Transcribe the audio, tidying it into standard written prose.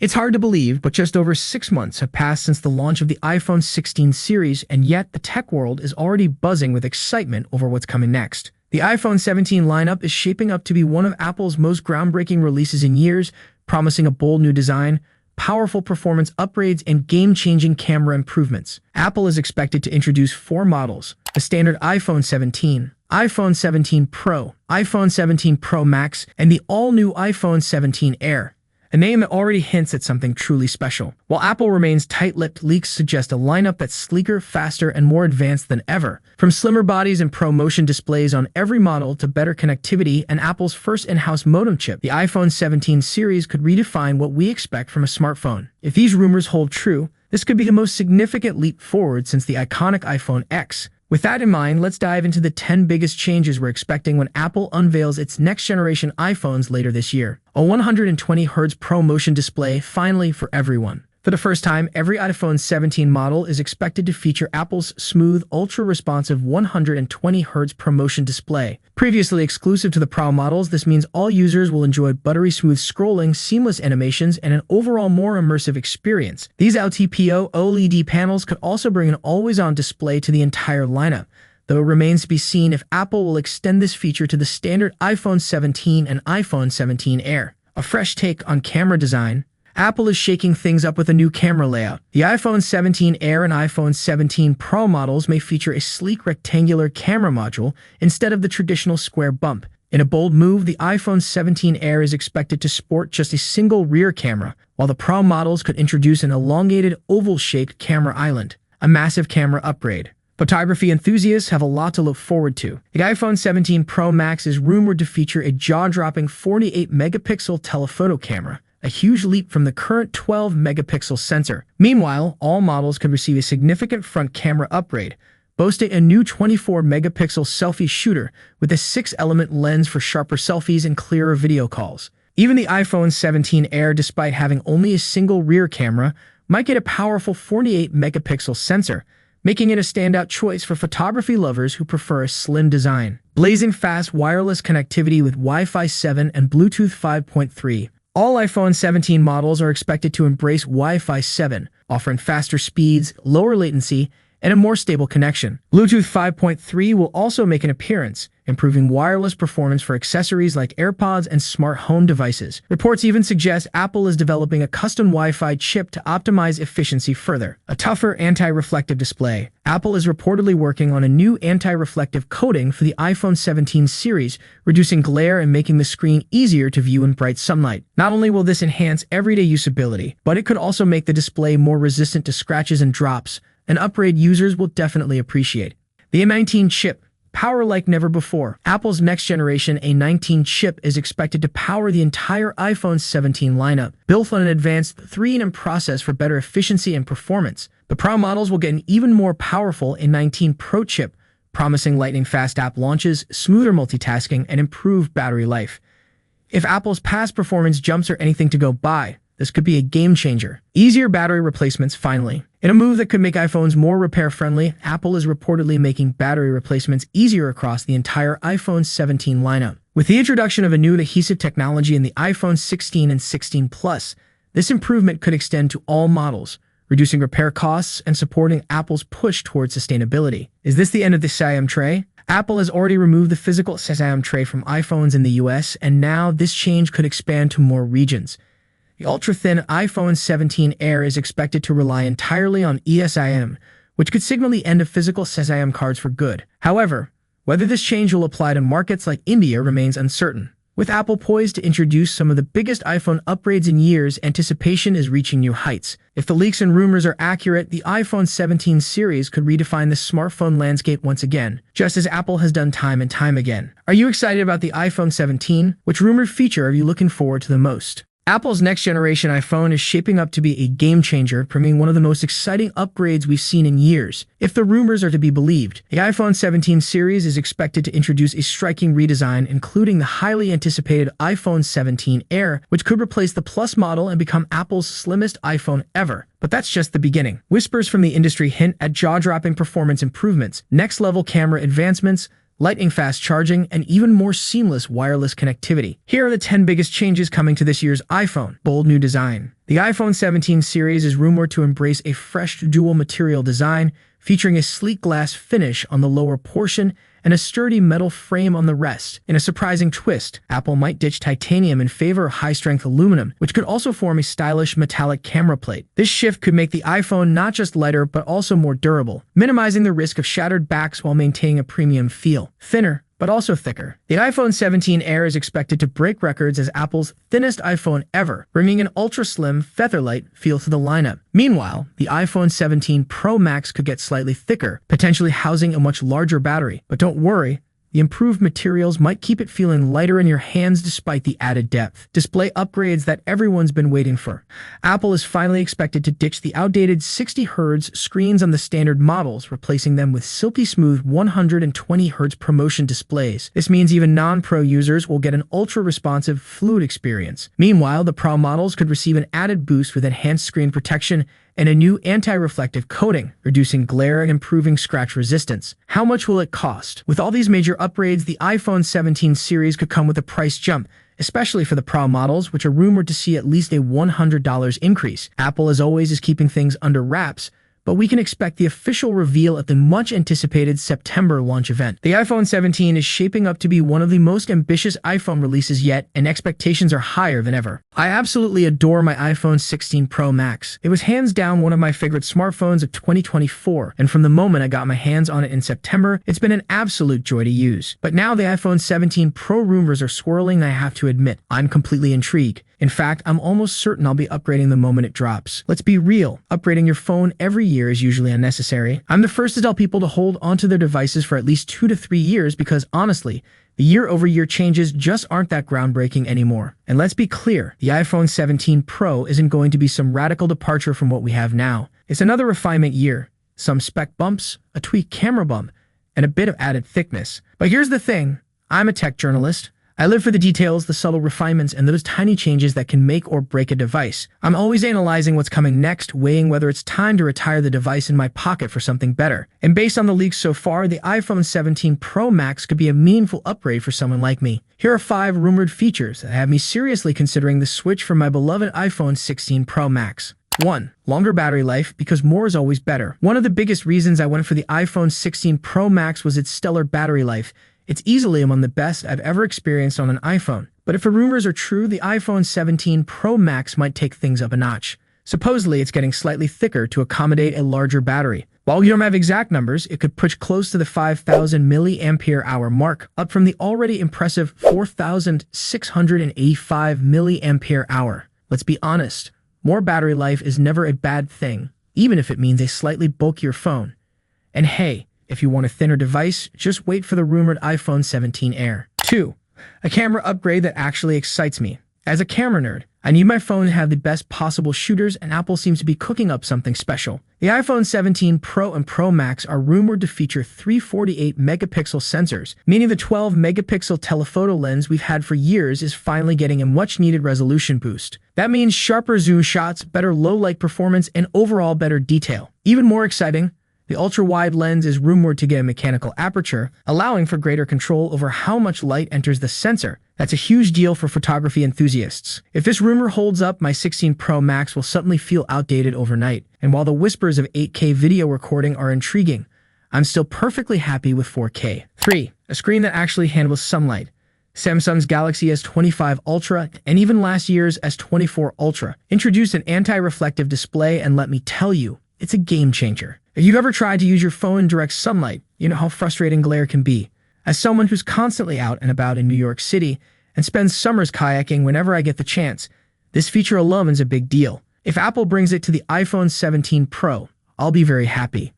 It's hard to believe, but just over 6 months have passed since the launch of the iPhone 16 series, and yet the tech world is already buzzing with excitement over what's coming next. The iPhone 17 lineup is shaping up to be one of Apple's most groundbreaking releases in years, promising a bold new design, powerful performance upgrades, and game-changing camera improvements. Apple is expected to introduce 4 models: the standard iPhone 17, iPhone 17 Pro, iPhone 17 Pro Max, and the all-new iPhone 17 Air, a name that already hints at something truly special. While Apple remains tight-lipped, leaks suggest a lineup that's sleeker, faster, and more advanced than ever. From slimmer bodies and ProMotion displays on every model to better connectivity and Apple's first in-house modem chip, the iPhone 17 series could redefine what we expect from a smartphone. If these rumors hold true, this could be the most significant leap forward since the iconic iPhone X. With that in mind, let's dive into the 10 biggest changes we're expecting when Apple unveils its next-generation iPhones later this year. A 120Hz ProMotion display finally for everyone. For the first time, every iPhone 17 model is expected to feature Apple's smooth, ultra-responsive 120Hz ProMotion display. Previously exclusive to the Pro models, this means all users will enjoy buttery smooth scrolling, seamless animations, and an overall more immersive experience. These LTPO OLED panels could also bring an always-on display to the entire lineup, though it remains to be seen if Apple will extend this feature to the standard iPhone 17 and iPhone 17 Air. A fresh take on camera design. Apple is shaking things up with a new camera layout. The iPhone 17 Air and iPhone 17 Pro models may feature a sleek rectangular camera module instead of the traditional square bump. In a bold move, the iPhone 17 Air is expected to sport just a single rear camera, while the Pro models could introduce an elongated, oval-shaped camera island, a massive camera upgrade. Photography enthusiasts have a lot to look forward to. The iPhone 17 Pro Max is rumored to feature a jaw-dropping 48-megapixel telephoto camera, a huge leap from the current 12-megapixel sensor. Meanwhile, all models could receive a significant front camera upgrade, boasting a new 24-megapixel selfie shooter with a 6-element lens for sharper selfies and clearer video calls. Even the iPhone 17 Air, despite having only a single rear camera, might get a powerful 48-megapixel sensor, making it a standout choice for photography lovers who prefer a slim design. Blazing fast wireless connectivity with Wi-Fi 7 and Bluetooth 5.3. All iPhone 17 models are expected to embrace Wi-Fi 7, offering faster speeds, lower latency, and a more stable connection. Bluetooth 5.3 will also make an appearance, improving wireless performance for accessories like AirPods and smart home devices. Reports even suggest Apple is developing a custom Wi-Fi chip to optimize efficiency further. A tougher anti-reflective display. Apple is reportedly working on a new anti-reflective coating for the iPhone 17 series, reducing glare and making the screen easier to view in bright sunlight. Not only will this enhance everyday usability, but it could also make the display more resistant to scratches and drops, an upgrade users will definitely appreciate. The A19 chip. Power like never before. Apple's next-generation A19 chip is expected to power the entire iPhone 17 lineup, built on an advanced 3nm process for better efficiency and performance. The Pro models will get an even more powerful A19 Pro chip, promising lightning-fast app launches, smoother multitasking, and improved battery life. If Apple's past performance jumps are anything to go by, this could be a game-changer. Easier battery replacements finally. In a move that could make iPhones more repair-friendly, Apple is reportedly making battery replacements easier across the entire iPhone 17 lineup. With the introduction of a new adhesive technology in the iPhone 16 and 16 Plus, this improvement could extend to all models, reducing repair costs and supporting Apple's push towards sustainability. Is this the end of the SIM tray? Apple has already removed the physical SIM tray from iPhones in the US, and now this change could expand to more regions. The ultra-thin iPhone 17 Air is expected to rely entirely on eSIM, which could signal the end of physical SIM cards for good. However, whether this change will apply to markets like India remains uncertain. With Apple poised to introduce some of the biggest iPhone upgrades in years, anticipation is reaching new heights. If the leaks and rumors are accurate, the iPhone 17 series could redefine the smartphone landscape once again, just as Apple has done time and time again. Are you excited about the iPhone 17? Which rumored feature are you looking forward to the most? Apple's next-generation iPhone is shaping up to be a game-changer, premiering one of the most exciting upgrades we've seen in years. If the rumors are to be believed, the iPhone 17 series is expected to introduce a striking redesign, including the highly anticipated iPhone 17 Air, which could replace the Plus model and become Apple's slimmest iPhone ever. But that's just the beginning. Whispers from the industry hint at jaw-dropping performance improvements, next-level camera advancements, lightning fast charging, and even more seamless wireless connectivity. Here are the 10 biggest changes coming to this year's iPhone. Bold new design. The iPhone 17 series is rumored to embrace a fresh dual material design, featuring a sleek glass finish on the lower portion and a sturdy metal frame on the rest. In a surprising twist, Apple might ditch titanium in favor of high-strength aluminum, which could also form a stylish metallic camera plate. This shift could make the iPhone not just lighter but also more durable, minimizing the risk of shattered backs while maintaining a premium feel. Thinner, but also thicker. The iPhone 17 Air is expected to break records as Apple's thinnest iPhone ever, bringing an ultra-slim, featherlight feel to the lineup. Meanwhile, the iPhone 17 Pro Max could get slightly thicker, potentially housing a much larger battery. But don't worry, the improved materials might keep it feeling lighter in your hands despite the added depth. Display upgrades that everyone's been waiting for. Apple is finally expected to ditch the outdated 60Hz screens on the standard models, replacing them with silky smooth 120Hz ProMotion displays. This means even non-Pro users will get an ultra-responsive, fluid experience. Meanwhile, the Pro models could receive an added boost with enhanced screen protection and a new anti-reflective coating, reducing glare and improving scratch resistance. How much will it cost? With all these major upgrades, the iPhone 17 series could come with a price jump, especially for the Pro models, which are rumored to see at least a $100 increase. Apple, as always, is keeping things under wraps, but we can expect the official reveal at the much-anticipated September launch event. The iPhone 17 is shaping up to be one of the most ambitious iPhone releases yet, and expectations are higher than ever. I absolutely adore my iPhone 16 Pro Max. It was hands down one of my favorite smartphones of 2024, and from the moment I got my hands on it in September, it's been an absolute joy to use. But now the iPhone 17 Pro rumors are swirling, and I have to admit, I'm completely intrigued. In fact, I'm almost certain I'll be upgrading the moment it drops. Let's be real, upgrading your phone every year is usually unnecessary. I'm the first to tell people to hold onto their devices for at least 2 to 3 years because, honestly, the year-over-year changes just aren't that groundbreaking anymore. And let's be clear, the iPhone 17 Pro isn't going to be some radical departure from what we have now. It's another refinement year, some spec bumps, a tweaked camera bump, and a bit of added thickness. But here's the thing, I'm a tech journalist. I live for the details, the subtle refinements, and those tiny changes that can make or break a device. I'm always analyzing what's coming next, weighing whether it's time to retire the device in my pocket for something better. And based on the leaks so far, the iPhone 17 Pro Max could be a meaningful upgrade for someone like me. Here are 5 rumored features that have me seriously considering the switch from my beloved iPhone 16 Pro Max. 1. Longer battery life, because more is always better. One of the biggest reasons I went for the iPhone 16 Pro Max was its stellar battery life. It's easily among the best I've ever experienced on an iPhone. But if the rumors are true, the iPhone 17 Pro Max might take things up a notch. Supposedly, it's getting slightly thicker to accommodate a larger battery. While we don't have exact numbers, it could push close to the 5,000 mAh mark, up from the already impressive 4,685 mAh. Let's be honest, more battery life is never a bad thing, even if it means a slightly bulkier phone. And hey, if you want a thinner device, just wait for the rumored iPhone 17 Air. 2. A camera upgrade that actually excites me. As a camera nerd, I need my phone to have the best possible shooters, and Apple seems to be cooking up something special. The iPhone 17 Pro and Pro Max are rumored to feature 348 megapixel sensors, meaning the 12 megapixel telephoto lens we've had for years is finally getting a much-needed resolution boost. That means sharper zoom shots, better low-light performance, and overall better detail. Even more exciting, the ultra-wide lens is rumored to get a mechanical aperture, allowing for greater control over how much light enters the sensor. That's a huge deal for photography enthusiasts. If this rumor holds up, my 16 Pro Max will suddenly feel outdated overnight. And while the whispers of 8K video recording are intriguing, I'm still perfectly happy with 4K. 3. A screen that actually handles sunlight. Samsung's Galaxy S25 Ultra and even last year's S24 Ultra introduced an anti-reflective display, and let me tell you, it's a game changer. If you've ever tried to use your phone in direct sunlight, you know how frustrating glare can be. As someone who's constantly out and about in New York City and spends summers kayaking whenever I get the chance, this feature alone is a big deal. If Apple brings it to the iPhone 17 Pro, I'll be very happy.